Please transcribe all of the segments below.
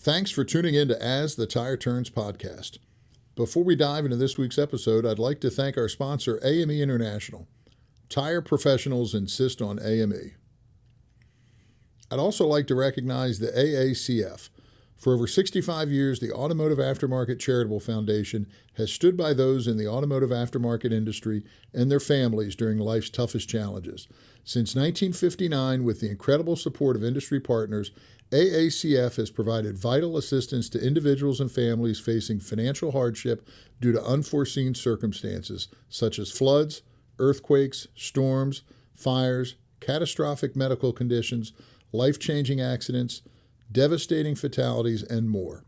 Thanks for tuning in to As the Tire Turns podcast. Before we dive into this week's episode, I'd like to thank our sponsor, AME International. Tire professionals insist on AME. I'd also like to recognize the AACF. For over 65 years, the Automotive Aftermarket Charitable Foundation has stood by those in the automotive aftermarket industry and their families during life's toughest challenges. Since 1959, with the incredible support of industry partners, AACF has provided vital assistance to individuals and families facing financial hardship due to unforeseen circumstances, such as floods, earthquakes, storms, fires, catastrophic medical conditions, life-changing accidents, devastating fatalities, and more.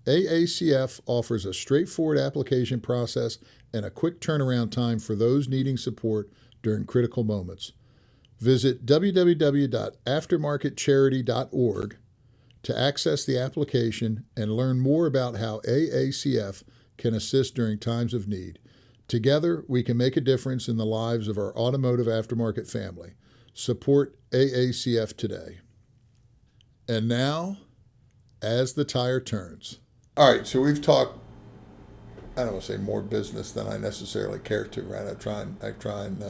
AACF offers a straightforward application process and a quick turnaround time for those needing support during critical moments. Visit www.aftermarketcharity.org to access the application and learn more about how AACF can assist during times of need. Together, we can make a difference in the lives of our automotive aftermarket family. Support AACF today. And now, As the Tire Turns. All right, so we've talked, I don't want to say more business than I necessarily care to, right? I try and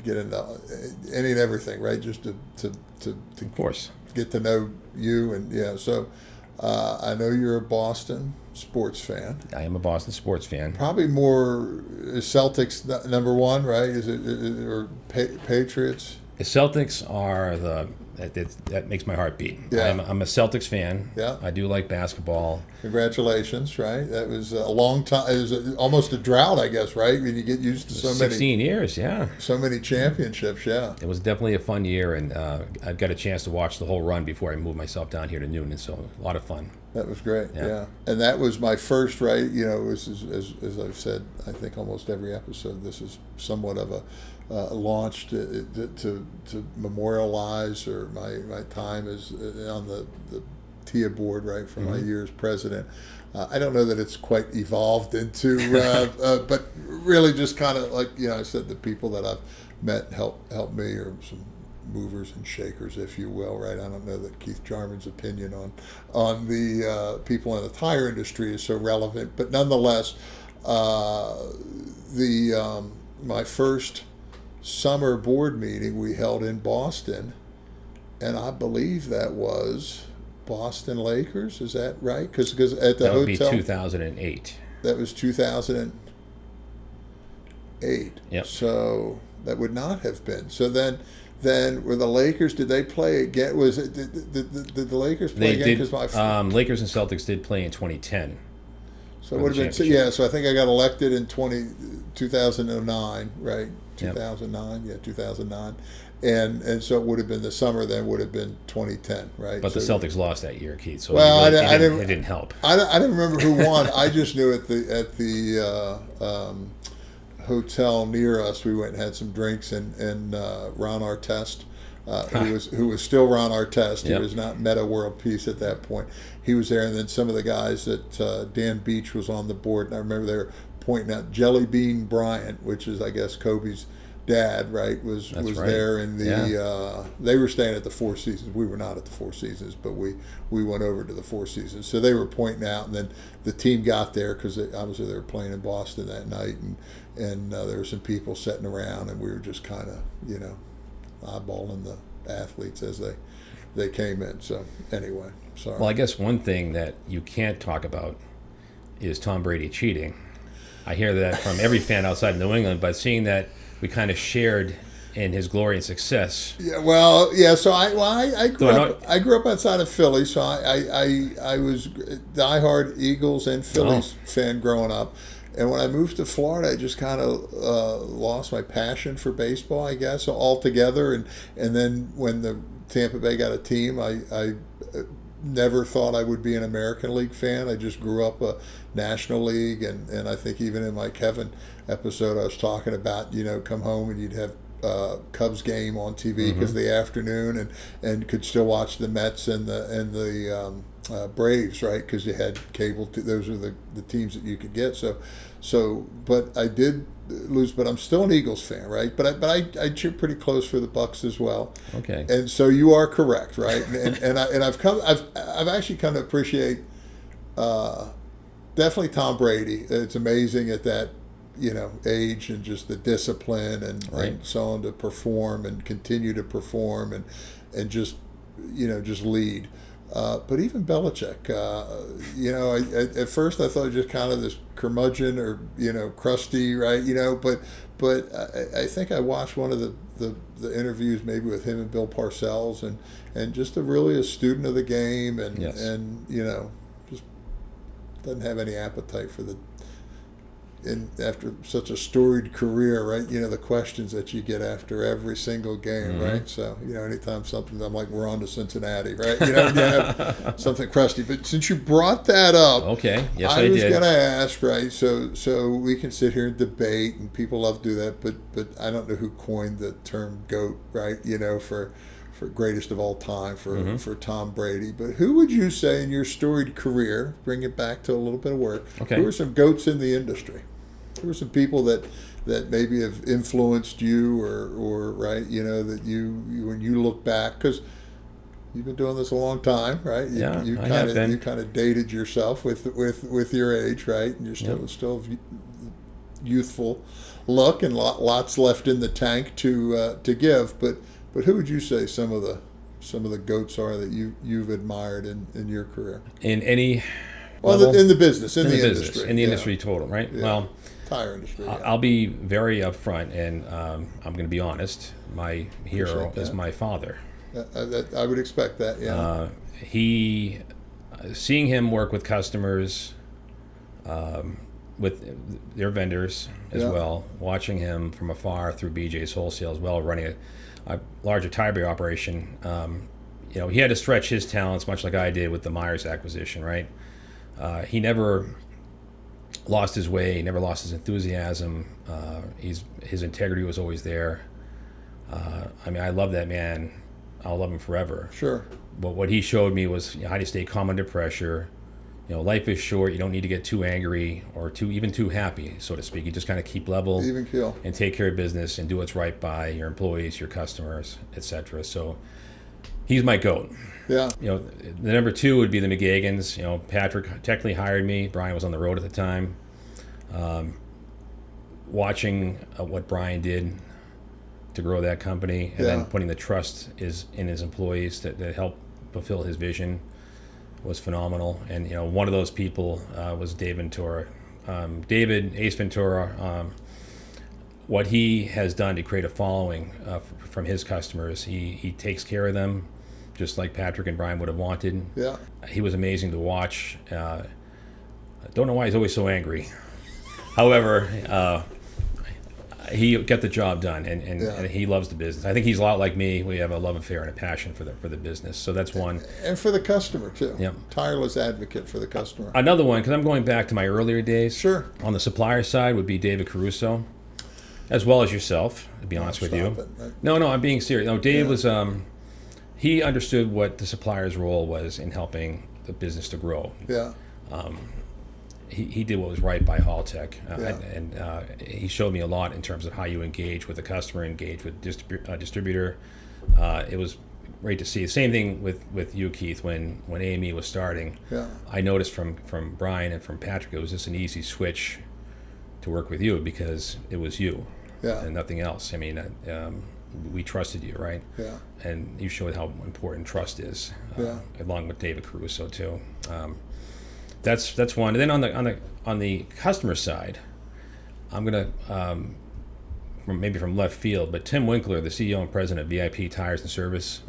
get into any and everything, right? Just to of course, get to know you. And yeah, so I know you're a Boston sports fan. I am a Boston sports fan. Probably more Celtics number one, right? Is it or Patriots? The Celtics are that makes my heart beat. Yeah. I'm a Celtics fan. Yeah. I do like basketball. Congratulations, right? That was a long time. It was almost a drought, I guess, right? When you get used to so 16 years, yeah. So many championships, yeah. It was definitely a fun year, and I've got a chance to watch the whole run before I moved myself down here to Newton, so a lot of fun. That was great, yeah. And that was my first, right? You know, as I've said, I think almost every episode, this is somewhat of a launch to memorialize or my time as on the TIA board, right, for my year as president. I don't know that it's quite evolved into, but really just kind of like, I said, the people that I've met help me, or some movers and shakers, if you will, right? I don't know that Keith Charmin's opinion on the people in the tire industry is so relevant, but nonetheless, my first summer board meeting we held in Boston, and I believe that was Boston Lakers. Is that right? Because at the that would hotel, be 2008. That was 2008. Yep. So that would not have been. So then were the Lakers? Did they play again? Was it did the Lakers play They again? did. Lakers and Celtics did play in 2010. So it would have been, yeah, so I think I got elected in 2009, right? 2009, Yep. 2009. And so it would have been the summer then would have been 2010, right? But so, the Celtics lost that year, Keith, so it didn't help. I didn't remember who won. I just knew at the hotel near us, we went and had some drinks, and Ron Artest, who was still Ron Artest. Yep. He was not Meta World Peace at that point. He was there, and then some of the guys that Dan Beach was on the board, and I remember they were pointing out Jelly Bean Bryant, which is, I guess, Kobe's dad, right, was right. there in the they were staying at the Four Seasons. We were not at the Four Seasons, but we went over to the Four Seasons. So they were pointing out, and then the team got there because obviously they were playing in Boston that night, and there were some people sitting around, and we were just kind of eyeballing the athletes as they came in. So anyway, sorry. Well, I guess one thing that you can't talk about is Tom Brady cheating. I hear that from every fan outside of New England, but seeing that we kind of shared in his glory and success. Yeah, well, yeah. So I grew up outside of Philly, so I was a diehard Eagles and Phillies fan growing up. And when I moved to Florida, I just kind of lost my passion for baseball, I guess, altogether. And then when the Tampa Bay got a team, I never thought I would be an American League fan. I just grew up a National League, and I think even in my Kevin episode I was talking about, come home and you'd have Cubs game on TV because of the afternoon, and could still watch the Mets and the Braves, right? Because you had cable. Those are the teams that you could get. But I did lose, but I'm still an Eagles fan, right? But I cheer pretty close for the Bucks as well. Okay. And so you are correct, right? and I've actually come to appreciate definitely Tom Brady. It's amazing at that age, and just the discipline and so on, to perform and continue to perform and just just lead. But even Belichick, at first I thought just kind of this curmudgeon or crusty, right? But I think I watched one of the interviews maybe with him and Bill Parcells, and just really a student of the game, and Yes. and just doesn't have any appetite for after such a storied career, right? The questions that you get after every single game, right? So, anytime something, I'm like, we're on to Cincinnati, right? You have something crusty. But since you brought that up, Okay. Yes, I was did. going to ask, right? So we can sit here and debate, and people love to do that, but I don't know who coined the term GOAT, right? For greatest of all time for Tom Brady. But who would you say in your storied career, bring it back to a little bit of work, who are some GOATs in the industry? Who are some people that maybe have influenced you or right, that you when you look back, because you've been doing this a long time, right? You kind of dated yourself with your age, right? And you're still youthful look, and lots left in the tank to give. But who would you say some of the GOATs are that you've admired in your career? In any in the business, in the business, industry, in the industry total, right? Yeah. Well, tire industry. Yeah. I'll be very upfront, and I'm going to be honest. My hero is my father. I would expect that. Yeah. Seeing him work with customers, with their vendors as well, watching him from afar through BJ's Wholesale as well, running a larger tire operation. He had to stretch his talents much like I did with the Myers acquisition, right? He never lost his way, he never lost his enthusiasm. His integrity was always there. I love that man. I'll love him forever. Sure. But what he showed me was how to stay calm under pressure. Life is short. You don't need to get too angry or even too happy, so to speak. You just kind of keep level, even keel, and take care of business and do what's right by your employees, your customers, etc. So he's my GOAT. Yeah. The number two would be the McGagans. Patrick technically hired me. Brian was on the road at the time. Watching what Brian did to grow that company, and then putting the trust in his employees to help fulfill his vision was phenomenal. And one of those people was Dave Ventura. David Ace Ventura. What he has done to create a following from his customers, he takes care of them, just like Patrick and Brian would have wanted. Yeah. He was amazing to watch. I don't know why he's always so angry. However, he got the job done, and he loves the business. I think he's a lot like me. We have a love affair and a passion for the business. So that's one. And for the customer, too. Yep. Tireless advocate for the customer. Another one, because I'm going back to my earlier days. Sure. On the supplier side would be David Caruso, as well as yourself, to be honest with you. No, I'm being serious. No, Dave was... he understood what the supplier's role was in helping the business to grow. Yeah. He did what was right by Haltech, and he showed me a lot in terms of how you engage with the customer, engage with distributor. It was great to see. Same thing with you, Keith, when AME was starting. Yeah. I noticed from Brian and from Patrick, it was just an easy switch to work with you because it was you and nothing else. We trusted you, right? Yeah. And you showed how important trust is, along with David Caruso too. That's one. And then on the customer side, I'm gonna maybe from left field, but Tim Winkler, the CEO and president of VIP Tires and Service,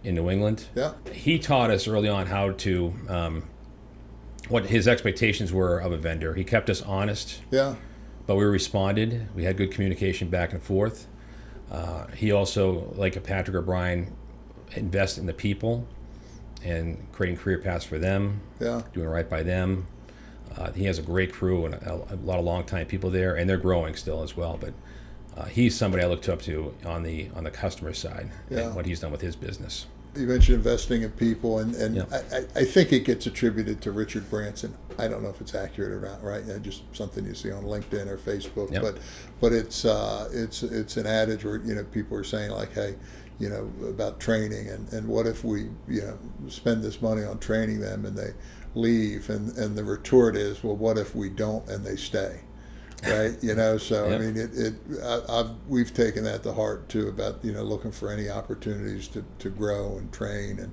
in New England, he taught us early on how to what his expectations were of a vendor. He kept us honest. Yeah. But we responded. We had good communication back and forth. He also, like a Patrick or Brian, invest in the people and creating career paths for them, doing right by them. He has a great crew and a lot of long-time people there, and they're growing still as well. But he's somebody I looked up to on the customer side Yeah. and what he's done with his business. You mentioned investing in people, and Yeah. I think it gets attributed to Richard Branson. I don't know if it's accurate or not, right? Just something you see on LinkedIn or Facebook, Yep. but it's an adage where people are saying like, hey, about training, and what if we spend this money on training them and they leave, and the retort is, well, what if we don't and they stay? Right, so Yep. I mean, we've taken that to heart too, about looking for any opportunities to grow and train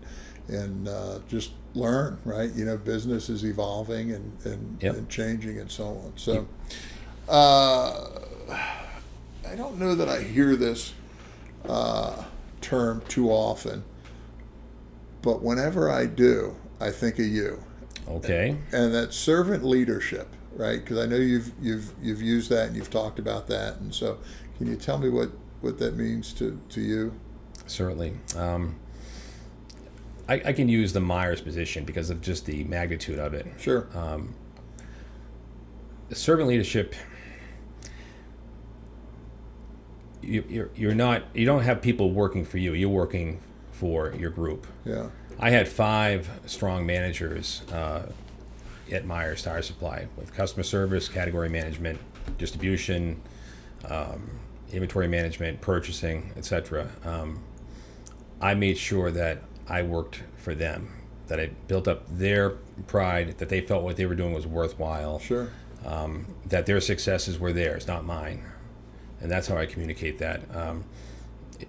and just learn. Right, business is evolving and Yep. and changing and so on. So, I don't know that I hear this term too often, but whenever I do, I think of you. Okay. And that's servant leadership. Right, because I know you've used that and you've talked about that, and so can you tell me what that means to you? Certainly. I can use the Myers position because of just the magnitude of it. Sure. Servant leadership. You don't have people working for you. You're working for your group. Yeah. I had 5 strong managers at Myers Tire Supply with customer service, category management, distribution, inventory management, purchasing, etc. I made sure that I worked for them, that I built up their pride, that they felt what they were doing was worthwhile, Sure. that their successes were theirs, not mine. And that's how I communicate that.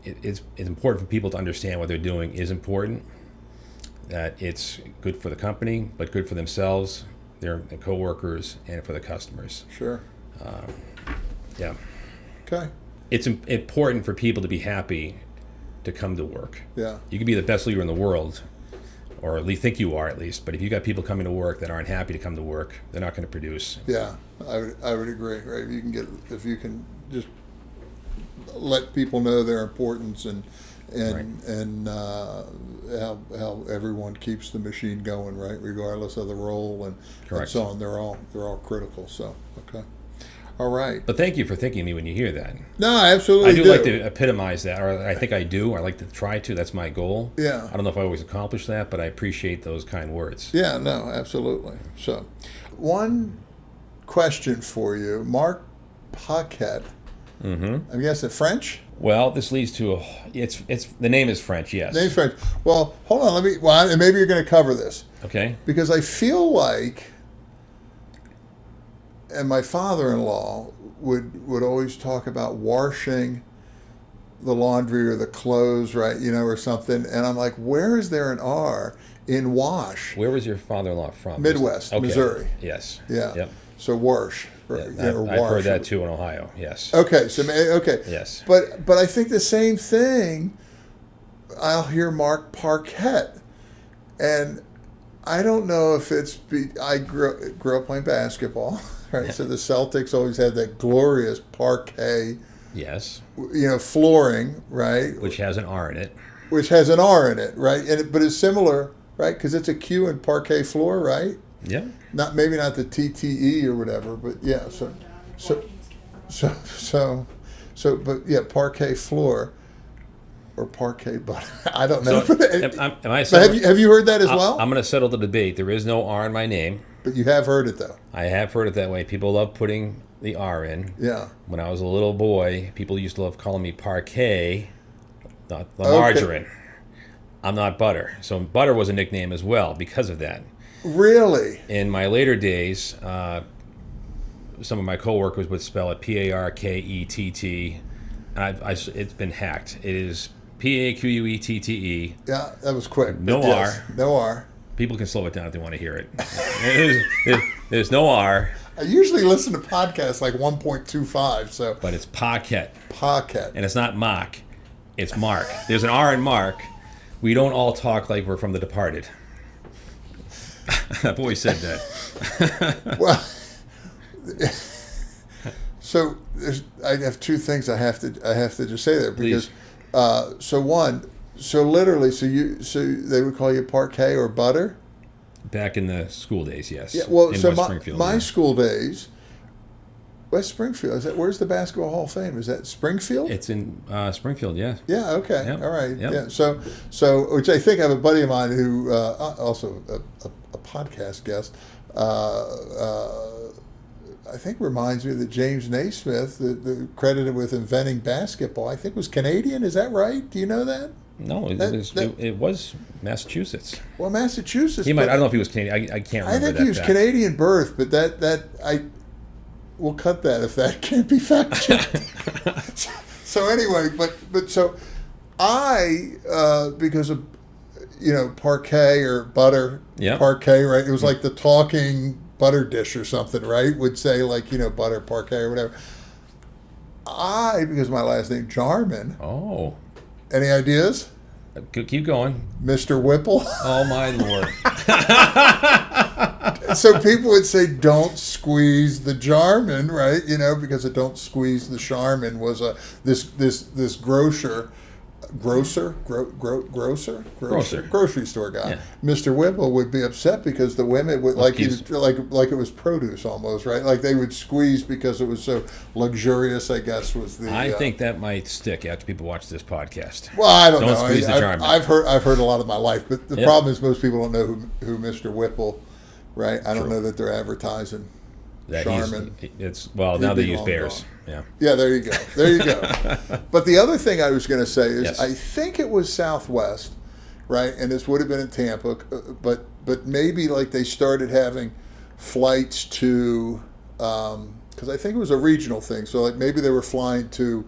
It's important for people to understand what they're doing is important, that it's good for the company, but good for themselves, their coworkers, and for the customers. Sure. Yeah. Okay. It's important for people to be happy to come to work. Yeah. You can be the best leader in the world, or at least think you are at least, but if you got people coming to work that aren't happy to come to work, they're not going to produce. Yeah, I would agree. Right. If you can just let people know their importance and how everyone keeps the machine going, right, regardless of the role and so on. They're all critical. So okay, all right. But thank you for thinking of me when you hear that. No, I absolutely I do like to epitomize that, or I think I do. I like to try to. That's my goal. Yeah. I don't know if I always accomplish that, but I appreciate those kind words. Yeah. No, absolutely. So, one question for you, Mark Paquette. Mm-hmm. I'm guessing French. Well, this leads to it's the name is French, yes. Name's French. Well, hold on. And maybe you're going to cover this. Okay. Because I feel like, and my father-in-law would always talk about washing the laundry or the clothes, right? Or something. And I'm like, where is there an R in wash? Where was your father-in-law from? Midwest, okay. Missouri. Yes. Yeah. Yep. So wash. Yeah, I've heard that too in Ohio. Yes. Okay. Okay. Yes. But I think the same thing. I'll hear Mark Paquette, and I don't know if I grew up playing basketball, right? Yeah. So the Celtics always had that glorious parquet. Yes. Flooring, right? Which has an R in it. Which has an R in it, right? But it's similar, right? Because it's a Q in parquet floor, right? Yeah. Maybe not the TTE or whatever, but yeah. But yeah, parquet floor or parquet butter. I don't know. So, have you heard that as well? I'm going to settle the debate. There is no R in my name. But you have heard it though. I have heard it that way. People love putting the R in. Yeah. When I was a little boy, people used to love calling me parquet, not the margarine. I'm not butter. So butter was a nickname as well because of that. Really? In my later days, some of my coworkers would spell it Parkett. It's been hacked. It is Paquette. Yeah, that was quick. No R. No R. People can slow it down if they want to hear it. There's no R. I usually listen to podcasts like 1.25, so. But it's Paquette. Paquette. And it's not Mock. It's Mark. There's an R in Mark. We don't all talk like we're from The Departed. I've always said that. Well, so I have two things I have to just say there because so literally they would call you parquet or butter. Back in the school days, yes. Yeah. Well, in so West Springfield, my school days, West Springfield. Is that where's the Basketball Hall of Fame? Is that Springfield? It's in Springfield, yeah. Yeah. Okay. Yep. All right. Yep. Yeah. So which I think I have a buddy of mine who also a podcast guest. I think reminds me that James Naismith, the credited with inventing basketball, I think was Canadian. Is that right? Do you know that? No, it was Massachusetts. Well, Massachusetts. He might. I don't know if he was Canadian. I can't remember. I think that he was fact. Canadian birth, but we'll cut that if that can't be fact checked. So anyway, but so I because of parquet or butter, parquet, right? It was like the talking butter dish or something, right? Would say like butter parquet or whatever. Because of my last name Charmin. Oh. Any ideas? Keep going. Mr. Whipple. Oh my Lord. So people would say, "Don't squeeze the Charmin," right? Because a "don't squeeze the Charmin" was this grocery store guy. Yeah. Mr. Whipple would be upset because the women would like it was produce almost, right? Like they would squeeze because it was so luxurious. I guess was the. I think that might stick after people watch this podcast. Well, I don't know. Squeeze the Charmin. I've heard a lot of my life, but the problem is most people don't know who Mr. Whipple, right? I don't know that they're advertising. Charmin. Now they use bears. Yeah. Yeah, there you go. But the other thing I was going to say is Yes. I think it was Southwest, right? And this would have been in Tampa, but maybe like they started having flights to, because I think it was a regional thing. So like maybe they were flying to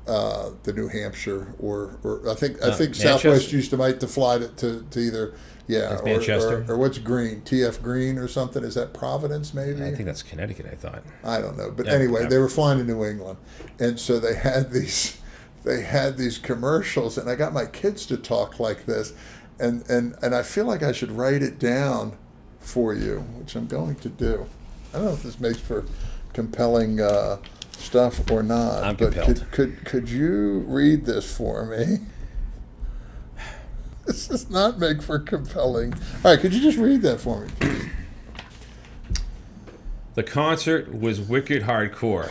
the New Hampshire or I think Southwest used to fly to either. Yeah, Manchester. Or what's Green? TF Green or something? Is that Providence maybe? I think that's Connecticut, I thought. I don't know. But anyway, they were flying to New England. And so they had these commercials, and I got my kids to talk like this. And I feel like I should write it down for you, which I'm going to do. I don't know if this makes for compelling stuff or not. I'm but compelled. could you read this for me? This does not make for compelling. All right, could you just read that for me, please? The concert was wicked hardcore.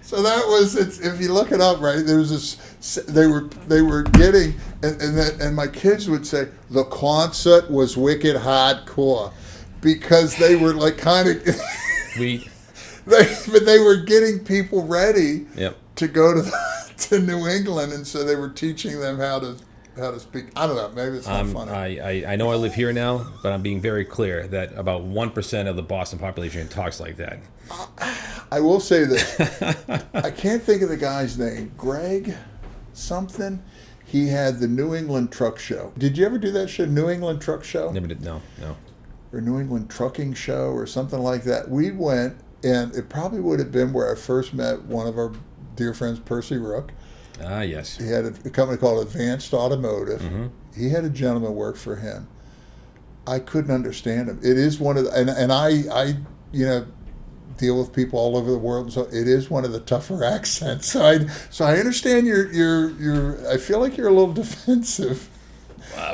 So that was if you look it up, right? There was this. They were getting, and my kids would say the concert was wicked hardcore, because they were like kind of. But they were getting people ready. Yep. To go to New England, and so they were teaching them how to speak. I don't know. Maybe it's not funny. I know I live here now, but I'm being very clear that about 1% of the Boston population talks like that. I will say that I can't think of the guy's name. Greg something. He had the New England Truck Show. Did you ever do that show, New England Truck Show? Never did. No. Or New England Trucking Show or something like that. We went, and it probably would have been where I first met one of our dear friends, Percy Rook. Ah, yes. He had a company called Advanced Automotive. Mm-hmm. He had a gentleman work for him. I couldn't understand him. It is one of the, and I deal with people all over the world, so it is one of the tougher accents. So I understand your I feel like you're a little defensive.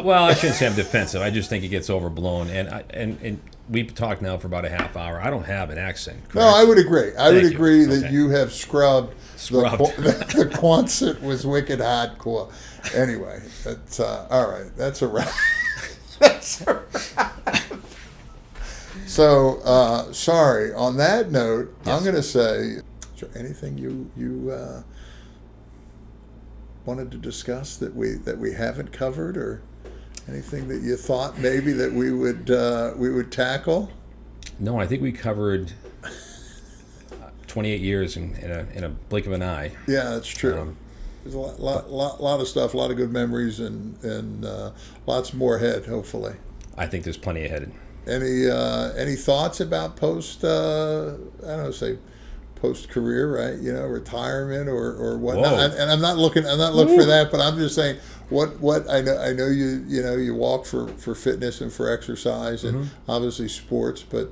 Well, I shouldn't say I'm defensive. I just think it gets overblown, and we've talked now for about a half hour. I don't have an accent. Correct? No, I would agree. I would agree that Okay. you have scrubbed. The concert was wicked hardcore. Anyway, that's all right. That's a wrap. That's a wrap. So, sorry. On that note, yes. I'm going to say, is there anything you wanted to discuss that we haven't covered, or anything that you thought maybe that we would tackle? No, I think we covered 28 years in a blink of an eye. Yeah, that's true. There's a lot of stuff, a lot of good memories, and lots more ahead, hopefully. I think there's plenty ahead. Any thoughts about post career, right? Retirement or whatnot. And I'm not looking for that, but I'm just saying what I know you walk for fitness and for exercise and obviously sports, but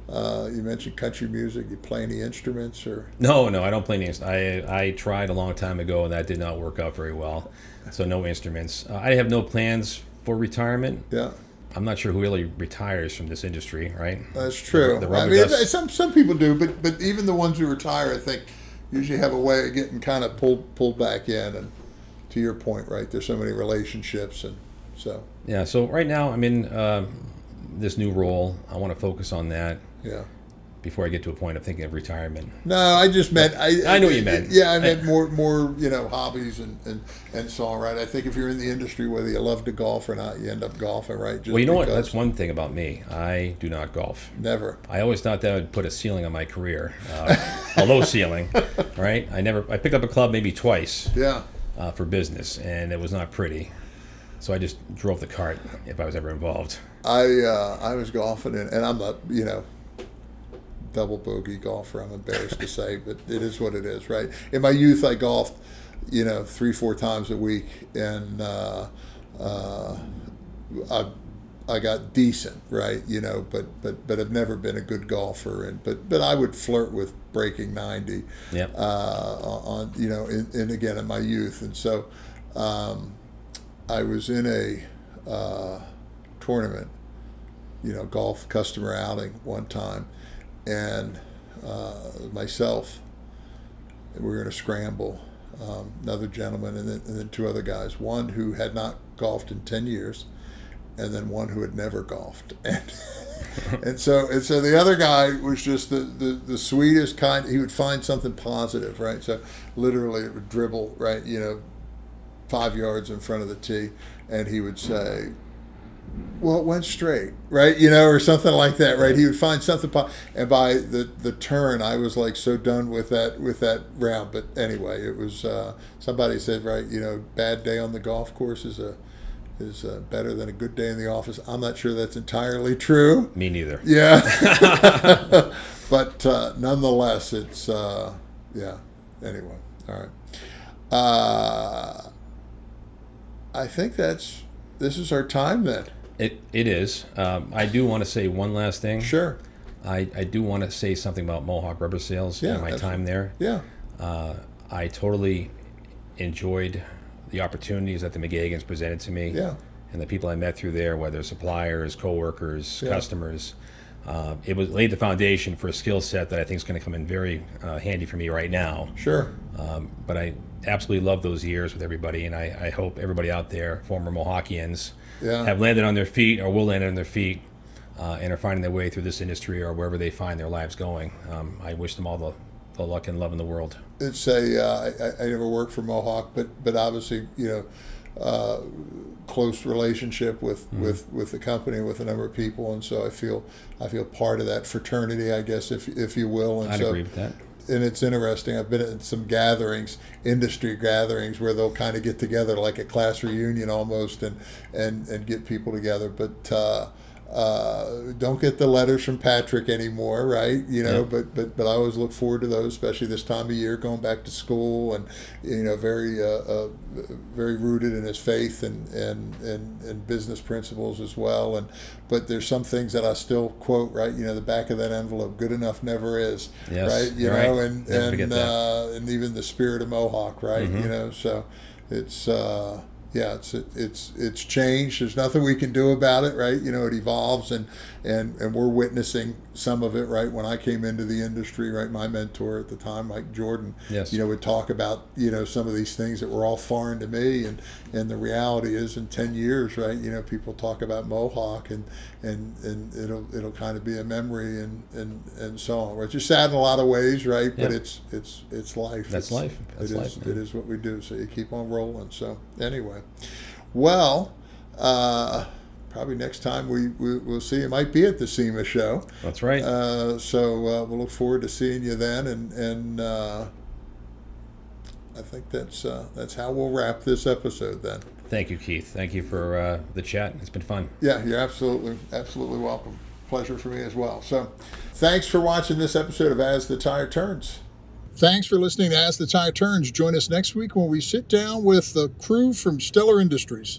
you mentioned country music. You play any instruments or? No, I don't play any instruments. I tried a long time ago, and that did not work out very well. So no instruments. I have no plans for retirement. Yeah. I'm not sure who really retires from this industry, right? That's true. The I rubber mean, dust. some people do, but even the ones who retire, I think, usually have a way of getting kind of pulled back in. And to your point, right? There's so many relationships, and so Yeah. So right now I'm in this new role. I want to focus on that. yeah. Before I get to a point of thinking of retirement. No, I just meant I know what you meant. Yeah, I meant more hobbies and so on, right? I think if you're in the industry, whether you love to golf or not, you end up golfing, right? Just Well, you know what? That's one thing about me. I do not golf. Never. I always thought that would put a ceiling on my career, a low ceiling, right? I picked up a club maybe twice. Yeah. For business, and it was not pretty. So I just drove the cart if I was ever involved. I was golfing, and I'm a double bogey golfer. I'm embarrassed to say, but it is what it is, right? In my youth, I golfed, 3-4 times a week, and I got decent, right? But I've never been a good golfer, and but I would flirt with breaking 90. Yep. On and again in my youth, and so I was in a tournament, golf customer outing one time. And myself, we were going to scramble, another gentleman, and then 2 other guys. One who had not golfed in 10 years, and then one who had never golfed. And so the other guy was just the sweetest kind. He would find something positive, right? So literally it would dribble, right, 5 yards in front of the tee, and he would say, well, it went straight, right? Or something like that, right? He would find something, and by the turn, I was like so done with that round. But anyway, it was somebody said, right? Bad day on the golf course is better than a good day in the office. I'm not sure that's entirely true. Me neither. Yeah, but nonetheless, it's yeah. Anyway, all right. I think this is our time then. It is. I do want to say one last thing. Sure. I do want to say something about Mohawk Rubber Sales and my time there. Yeah. I totally enjoyed the opportunities that the McGagans presented to me. Yeah. And the people I met through there, whether suppliers, coworkers, customers. It laid the foundation for a skill set that I think is going to come in very handy for me right now. Sure. But I absolutely love those years with everybody, and I hope everybody out there, former Mohawkians, have landed on their feet or will land on their feet and are finding their way through this industry or wherever they find their lives going. I wish them all the luck and love in the world. It's I never worked for Mohawk, but obviously, close relationship with the company, with a number of people, and so I feel part of that fraternity, I guess, if you will. And I'd agree with that. And it's interesting. I've been at some gatherings, industry gatherings, where they'll kind of get together like a class reunion almost, and get people together. But don't get the letters from Patrick anymore, right? But I always look forward to those, especially this time of year, going back to school, and very very rooted in his faith and business principles as well. But there's some things that I still quote, right? The back of that envelope, good enough never is, yes, right? Right. And even the spirit of Mohawk, right? Mm-hmm. So it's. It's changed. There's nothing we can do about it, right? It evolves, and we're witnessing some of it, right? When I came into the industry, right, my mentor at the time, Mike Jordan, would talk about some of these things that were all foreign to me, and the reality is, in 10 years, right, people talk about Mohawk, and it'll kind of be a memory, and so on. It's just sad in a lot of ways, right? But it's life. That's life. That's life. It is what we do. So you keep on rolling. So anyway. Well, probably next time we'll see. It might be at the SEMA show. That's right. So we'll look forward to seeing you then, and I think that's how we'll wrap this episode then. Thank you, Keith. Thank you for the chat. It's been fun. Yeah, you're absolutely welcome. Pleasure for me as well. So thanks for watching this episode of As the Tire Turns. Thanks for listening to As the Tire Turns. Join us next week when we sit down with the crew from Stellar Industries.